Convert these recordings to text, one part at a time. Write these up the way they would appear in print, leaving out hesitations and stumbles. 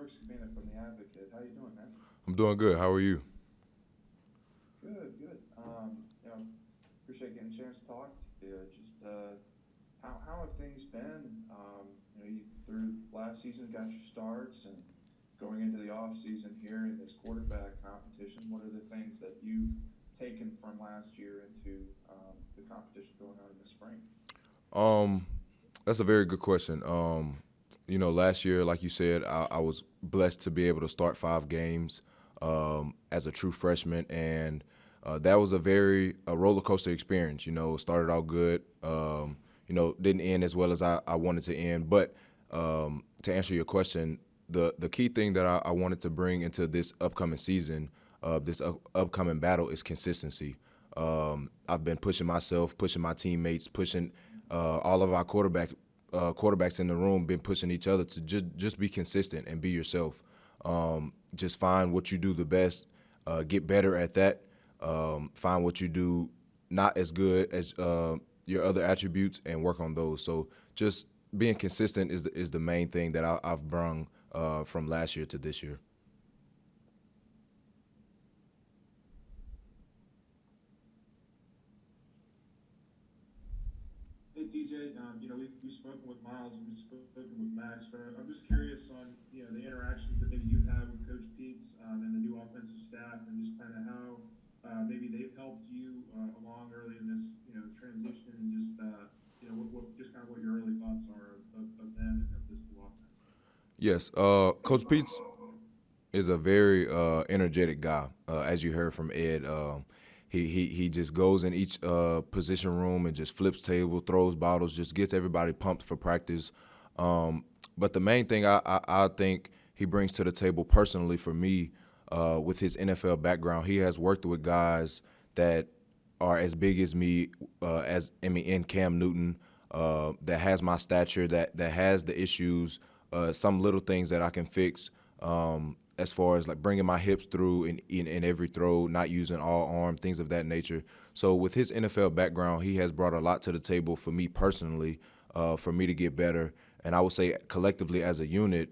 Brooks Cabana from the Advocate. How you doing, man? I'm doing good. How are you? Good, good. Appreciate getting a chance to talk to you. How have things been? You through last season got your starts and going into the off season here in this quarterback competition. What are the things that you've taken from last year into the competition going on in the spring? Um, that's a very good question. Last year, like you said, I was blessed to be able to start 5 games as a true freshman, and that was a roller coaster experience. It started out good. Didn't end as well as I wanted to end. But to answer your question, the key thing that I wanted to bring into this upcoming season, upcoming battle, is consistency. I've been pushing myself, pushing my teammates, pushing all of our quarterbacks in the room, been pushing each other to just be consistent and be yourself. Just find what you do the best, get better at that. Find what you do not as good as your other attributes and work on those. So just being consistent is the main thing that I've brung from last year to this year. Hey TJ, we've spoken with Miles and we've spoken with Max, but I'm just curious on the interactions that maybe you've had with Coach Peets and the new offensive staff, and just kind of how maybe they've helped you along early in this transition, and just just kind of what your early thoughts are of them and of this new offense. Yes, Coach Peets is a very energetic guy. As you heard from Ed, he just goes in each position room and just flips table, throws bottles, just gets everybody pumped for practice. But the main thing I think he brings to the table personally for me, with his NFL background, he has worked with guys that are as big as me, in Cam Newton, that has my stature, that has the issues, some little things that I can fix. As far as like bringing my hips through in every throw, not using all arm, things of that nature. So with his NFL background, he has brought a lot to the table for me personally, for me to get better. And I would say collectively as a unit,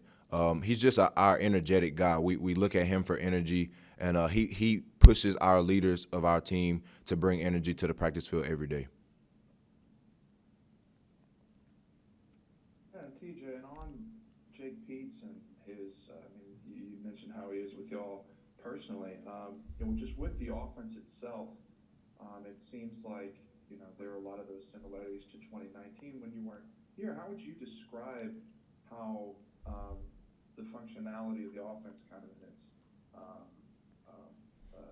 he's just our energetic guy. We look at him for energy, and he pushes our leaders of our team to bring energy to the practice field every day. Yeah, and TJ, and on Jake Peets and his, you mentioned how he is with y'all personally. Just with the offense itself, it seems like there are a lot of those similarities to 2019 when you weren't here. How would you describe how the functionality of the offense, kind of in um, um,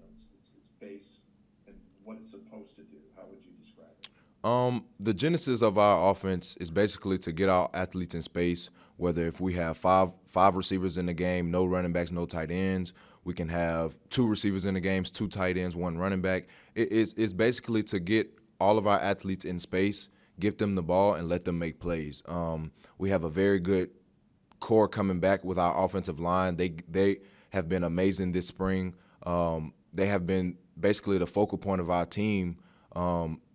its base and what it's supposed to do? How would you describe it? The genesis of our offense is basically to get our athletes in space. Whether if we have five receivers in the game, no running backs, no tight ends, we can have two receivers in the games, two tight ends, one running back. It's basically to get all of our athletes in space, give them the ball, and let them make plays. We have a very good core coming back with our offensive line. They have been amazing this spring. They have been basically the focal point of our team,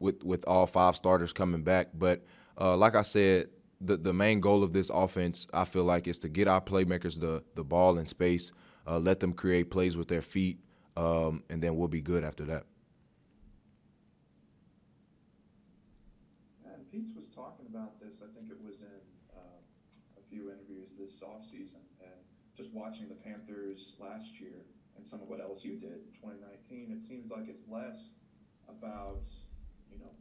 with all 5 starters coming back. But like I said, the main goal of this offense, I feel like, is to get our playmakers the ball in space, let them create plays with their feet, and then we'll be good after that. And Pete's was talking about this. I think it was in a few interviews this offseason, and just watching the Panthers last year and some of what LSU did in 2019. It seems like it's less about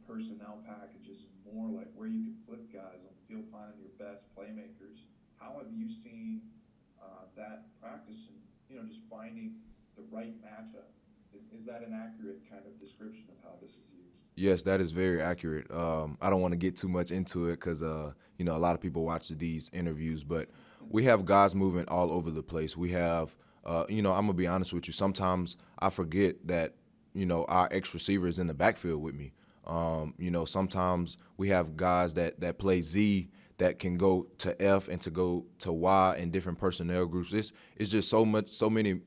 personnel packages and more like where you can flip guys on the field, finding your best playmakers. How have you seen that practice, and just finding the right matchup? Is that an accurate kind of description of how this is used? Yes, that is very accurate. I don't want to get too much into it because a lot of people watch these interviews, but we have guys moving all over the place. We have, I'm gonna be honest with you. Sometimes I forget that our ex receiver is in the backfield with me. Sometimes we have guys that play Z that can go to F and to go to Y in different personnel groups. It's just so many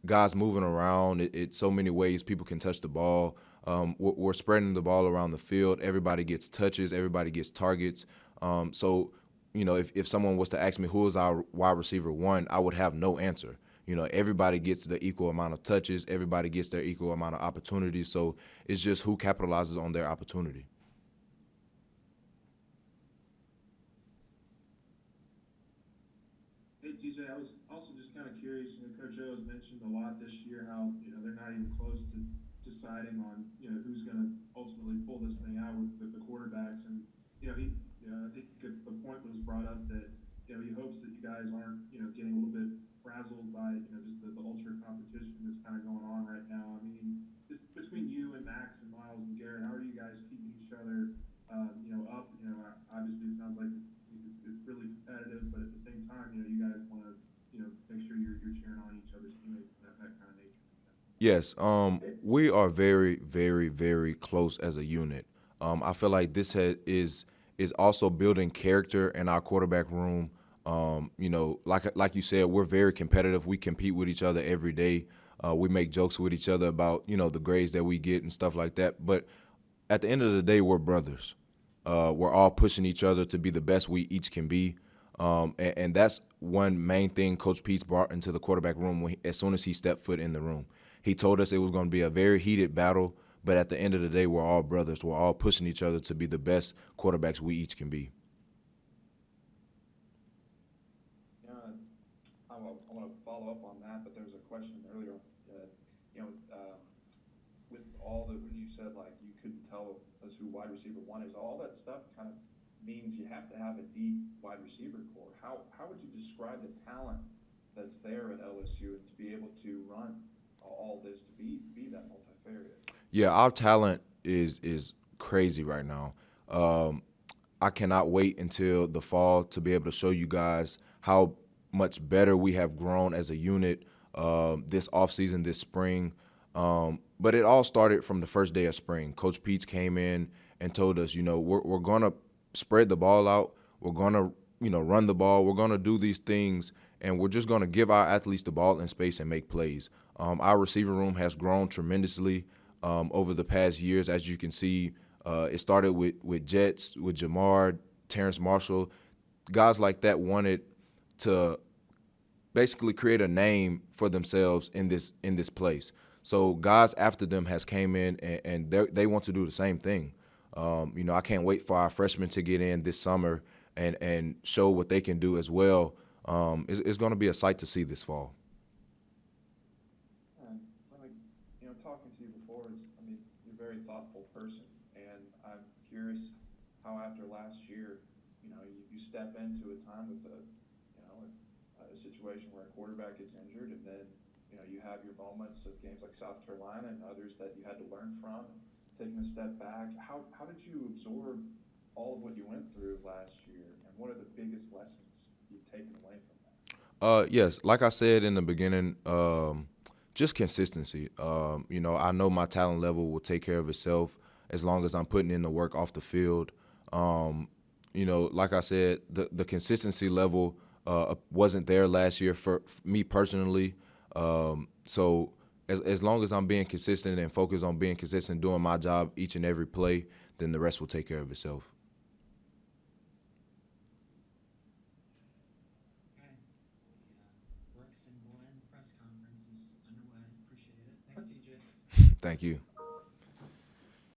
guys moving around. It's so many ways people can touch the ball. We're spreading the ball around the field. Everybody gets touches. Everybody gets targets. So, if someone was to ask me who is our wide receiver one, I would have no answer. Everybody gets the equal amount of touches, everybody gets their equal amount of opportunities. So it's just who capitalizes on their opportunity. Hey TJ, I was also just kind of curious. Coach O has mentioned a lot this year how they're not even close to deciding on who's going to ultimately pull this thing out with the quarterbacks, and he I think the point was brought up that he hopes that you guys aren't getting a little bit frazzled by just the ultra competition that's kind of going on right now. I mean, just between you and Max and Miles and Garrett, how are you guys keeping each other up? Obviously it sounds like it's really competitive, but at the same time, you guys want to, make sure you're cheering on each other's teammates and that kind of nature. Yes, we are very, very, very close as a unit. I feel like is also building character in our quarterback room. Like you said, we're very competitive. We compete with each other every day. We make jokes with each other about the grades that we get and stuff like that. But at the end of the day, we're brothers. We're all pushing each other to be the best we each can be. And that's one main thing Coach Pete's brought into the quarterback room as soon as he stepped foot in the room. He told us it was going to be a very heated battle, but at the end of the day, we're all brothers. We're all pushing each other to be the best quarterbacks we each can be. Yeah, I want to follow up on that, but there was a question earlier that, with all the, when you said like you couldn't tell us who wide receiver one is, all that stuff kind of means you have to have a deep wide receiver core. How would you describe the talent that's there at LSU and to be able to run all this, to be that multifarious? Yeah, our talent is crazy right now. I cannot wait until the fall to be able to show you guys how much better we have grown as a unit this offseason, this spring. But it all started from the first day of spring. Coach Peach came in and told us, we're going to spread the ball out. We're going to, run the ball. We're going to do these things, and we're just going to give our athletes the ball in space and make plays. Our receiver room has grown tremendously over the past years. As you can see, it started with Jets, with Jamar, Terrence Marshall. Guys like that wanted to basically create a name for themselves in this place. So guys after them has came in and they want to do the same thing. I can't wait for our freshmen to get in this summer and show what they can do as well. It's going to be a sight to see this fall. Talking to you before you're a very thoughtful person, and I'm curious how after last year, you step into a time with a situation where a quarterback gets injured, and then you have your moments of games like South Carolina and others that you had to learn from, taking a step back. How did you absorb all of what you went through last year, and what are the biggest lessons you've taken away from that? Yes, like I said in the beginning, just consistency. I know my talent level will take care of itself as long as I'm putting in the work off the field. Like I said, the consistency level wasn't there last year for me personally. So as long as I'm being consistent and focused on being consistent, doing my job each and every play, then the rest will take care of itself. Okay. The Brooks and Glenn press conference is underway. Appreciate it. Thanks, TJ. Thank you.